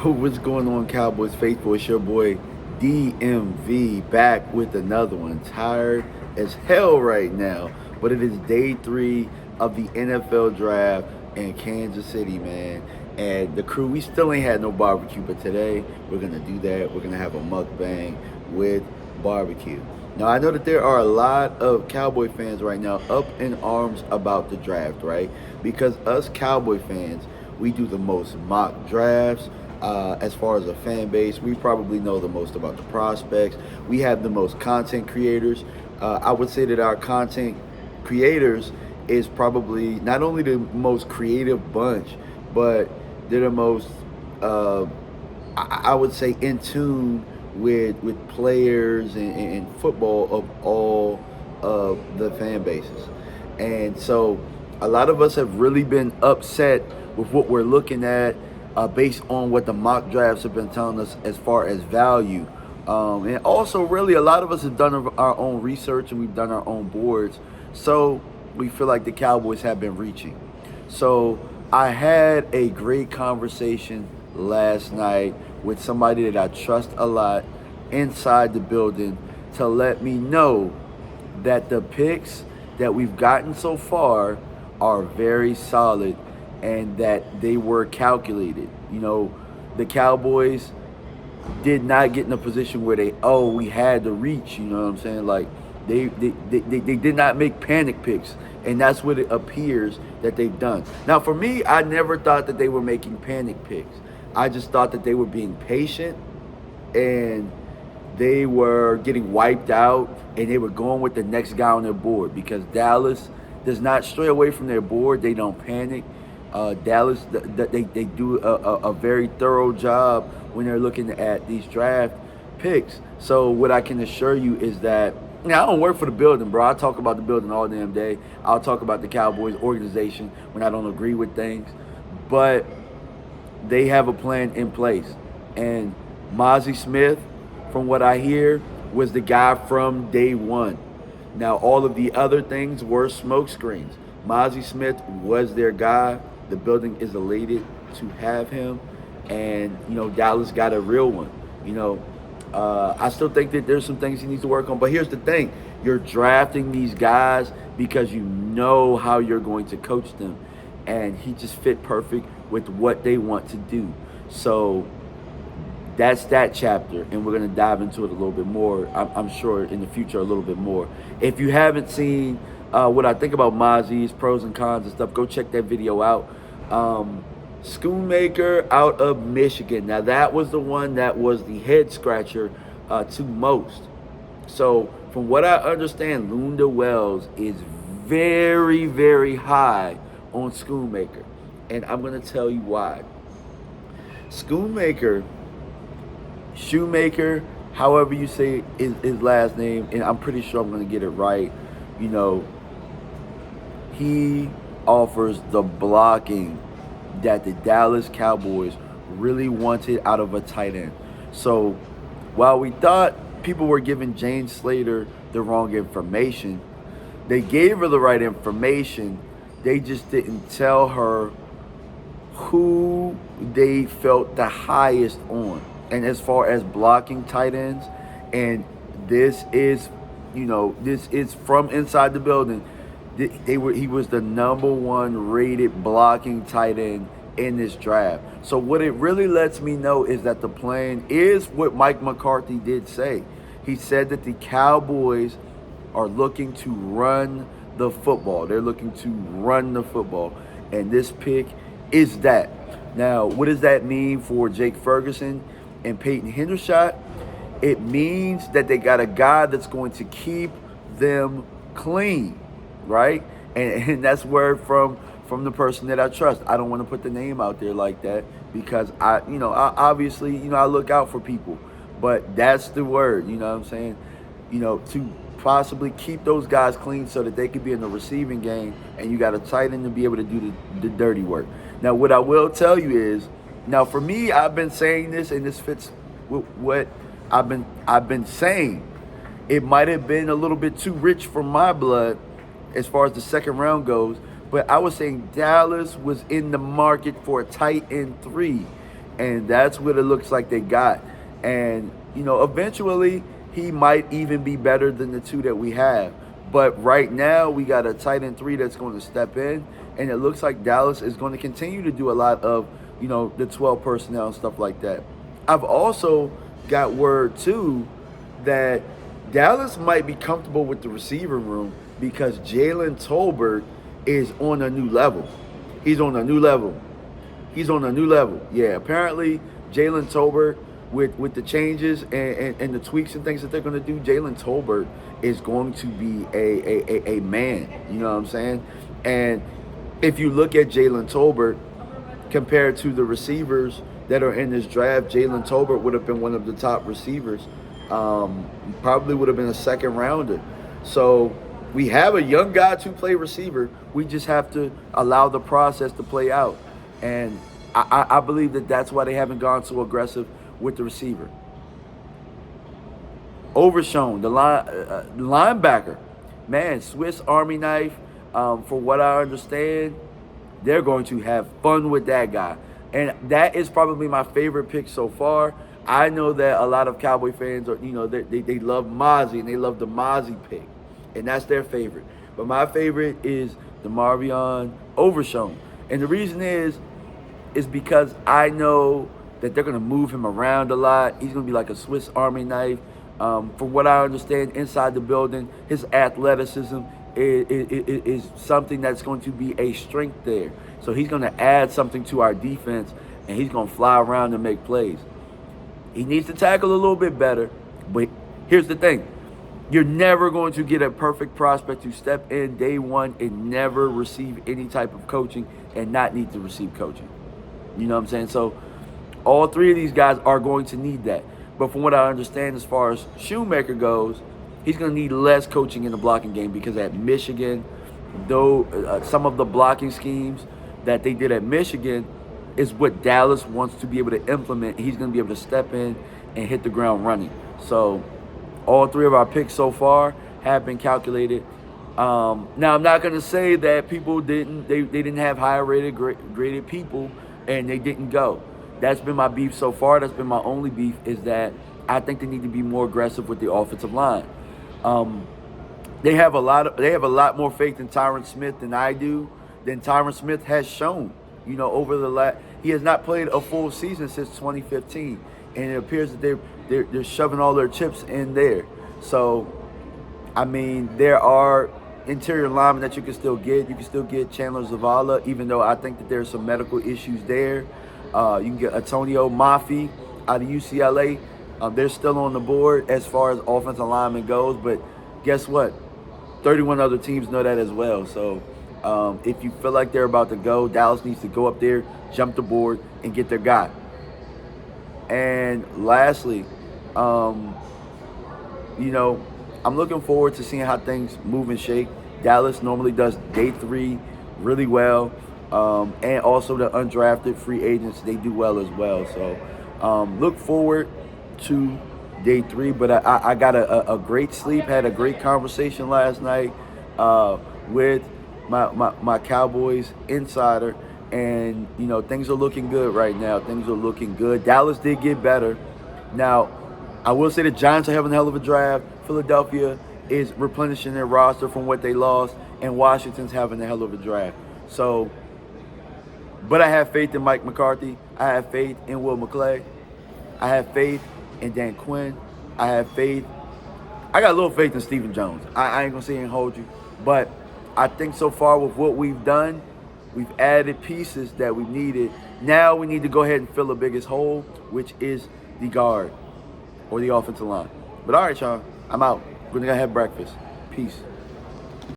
What's going on, Cowboys faithful? It's your boy DMV back with another one. Tired as hell right now, but it is day 3 of the NFL draft in Kansas City, man. And the crew, we still ain't had no barbecue, but today we're gonna do that. We're gonna have a mukbang with barbecue. Now I know that there are a lot of Cowboy fans right now up in arms about the draft, right? Because us Cowboy fans, we do the most mock drafts. As far as a fan base, we probably know the most about the prospects. We have the most content creators. I would say that our content creators is probably not only the most creative bunch, but they're the most, uh, I would say, in tune with players and football of all of the fan bases. And so a lot of us have really been upset with what we're looking at based on what the mock drafts have been telling us as far as value. And also, really, a lot of us have done our own research and we've done our own boards. So we feel like the Cowboys have been reaching. So I had a great conversation last night with somebody that I trust a lot inside the building to let me know that the picks that we've gotten so far are very solid and that they were calculated. You know, the Cowboys did not get in a position where we had to reach, you know what I'm saying? Like they did not make panic picks, and that's what it appears that they've done. Now for me, I never thought that they were making panic picks. I just thought that they were being patient and they were getting wiped out and they were going with the next guy on their board because Dallas does not stray away from their board. They don't panic. Dallas, they do a very thorough job when they're looking at these draft picks. So what I can assure you is that I don't work for the building, bro. I talk about the building all damn day. I'll talk about the Cowboys organization when I don't agree with things. But they have a plan in place. And Mazi Smith, from what I hear, was the guy from day one. Now, all of the other things were smoke screens. Mazi Smith was their guy. The building is elated to have him. And, Dallas got a real one. I still think that there's some things he needs to work on. But here's the thing. You're drafting these guys because you know how you're going to coach them. And he just fit perfect with what they want to do. So that's that chapter, and we're going to dive into it a little bit more, I'm sure, in the future a little bit more. If you haven't seen what I think about Mazi's pros and cons and stuff, go check that video out. Schoonmaker out of Michigan. Now, that was the one that was the head scratcher to most. So, from what I understand, Lunda Wells is very, very high on Schoonmaker. And I'm going to tell you why. Shoemaker, however you say his last name, and I'm pretty sure I'm going to get it right, he offers the blocking that the Dallas Cowboys really wanted out of a tight end. So while we thought people were giving Jane Slater the wrong information, they gave her the right information. They just didn't tell her who they felt the highest on. And as far as blocking tight ends, and this is from inside the building, he was the number 1 rated blocking tight end in this draft. So what it really lets me know is that the plan is what Mike McCarthy did say. He said that the Cowboys are looking to run the football. They're looking to run the football. And this pick is that. Now, what does that mean for Jake Ferguson and Peyton Hendershot? It means that they got a guy that's going to keep them clean, right? And that's word from the person that I trust. I don't want to put the name out there like that because I obviously, I look out for people, but that's the word, you know what I'm saying? To possibly keep those guys clean so that they could be in the receiving game, and you got a tight end to be able to do the dirty work. Now, what I will tell you is, now for me, I've been saying this, and this fits with what I've been saying. It might have been a little bit too rich for my blood as far as the second round goes, but I was saying Dallas was in the market for a tight end 3. And that's what it looks like they got. And, eventually he might even be better than the two that we have. But right now we got a tight end 3 that's going to step in. And it looks like Dallas is going to continue to do a lot of, the 12 personnel and stuff like that. I've also got word, too, that Dallas might be comfortable with the receiver room because Jalen Tolbert is on a new level. He's on a new level. He's on a new level. Yeah, apparently Jalen Tolbert, with the changes and the tweaks and things that they're going to do, Jalen Tolbert is going to be a man. You know what I'm saying? And if you look at Jalen Tolbert compared to the receivers that are in this draft, Jalen Tolbert would have been one of the top receivers. Probably would have been a second rounder. So we have a young guy to play receiver. We just have to allow the process to play out. And I believe that that's why they haven't gone so aggressive with the receiver. Overshown, the linebacker. Man, Swiss Army knife. For what I understand, they're going to have fun with that guy. And that is probably my favorite pick so far. I know that a lot of Cowboy fans are, they love Mazi and they love the Mazi pick. And that's their favorite. But my favorite is the Marvion Overshown. And the reason is because I know that they're going to move him around a lot. He's going to be like a Swiss Army knife. From what I understand, inside the building, his athleticism is something that's going to be a strength there. So he's going to add something to our defense, and he's going to fly around and make plays. He needs to tackle a little bit better, but here's the thing. You're never going to get a perfect prospect to step in day one and never receive any type of coaching and not need to receive coaching. You know what I'm saying? So all three of these guys are going to need that. But from what I understand, as far as Shoemaker goes, he's going to need less coaching in the blocking game because at Michigan, though some of the blocking schemes that they did at Michigan is what Dallas wants to be able to implement. He's going to be able to step in and hit the ground running. So all three of our picks so far have been calculated. Now, I'm not going to say that people didn't have higher rated, graded people and they didn't go. That's been my beef so far. That's been my only beef, is that I think they need to be more aggressive with the offensive line. They have a lot more faith in Tyron Smith than I do, than Tyron Smith has shown. Over the last, he has not played a full season since 2015, and it appears that they're shoving all their chips in there. So, I mean, there are interior linemen that you can still get. You can still get Chandler Zavala, even though I think that there's some medical issues there. You can get Antonio Mafi out of UCLA. They're still on the board as far as offensive lineman goes, but guess what? 31 other teams know that as well. So if you feel like they're about to go, Dallas needs to go up there, jump the board, and get their guy. And lastly, I'm looking forward to seeing how things move and shake. Dallas normally does day 3 really well. And also the undrafted free agents, they do well as well. So look forward to day 3. But I got a great sleep, had a great conversation last night with my Cowboys insider. And, things are looking good right now. Things are looking good. Dallas did get better. Now, I will say the Giants are having a hell of a draft. Philadelphia is replenishing their roster from what they lost. And Washington's having a hell of a draft. So, but I have faith in Mike McCarthy. I have faith in Will McClay. I have faith in Dan Quinn. I have faith. I got a little faith in Stephen Jones. I ain't going to sit here and hold you. But I think so far with what we've done, we've added pieces that we needed. Now we need to go ahead and fill the biggest hole, which is the guard or the offensive line. But all right, y'all, I'm out. We're going to go have breakfast. Peace.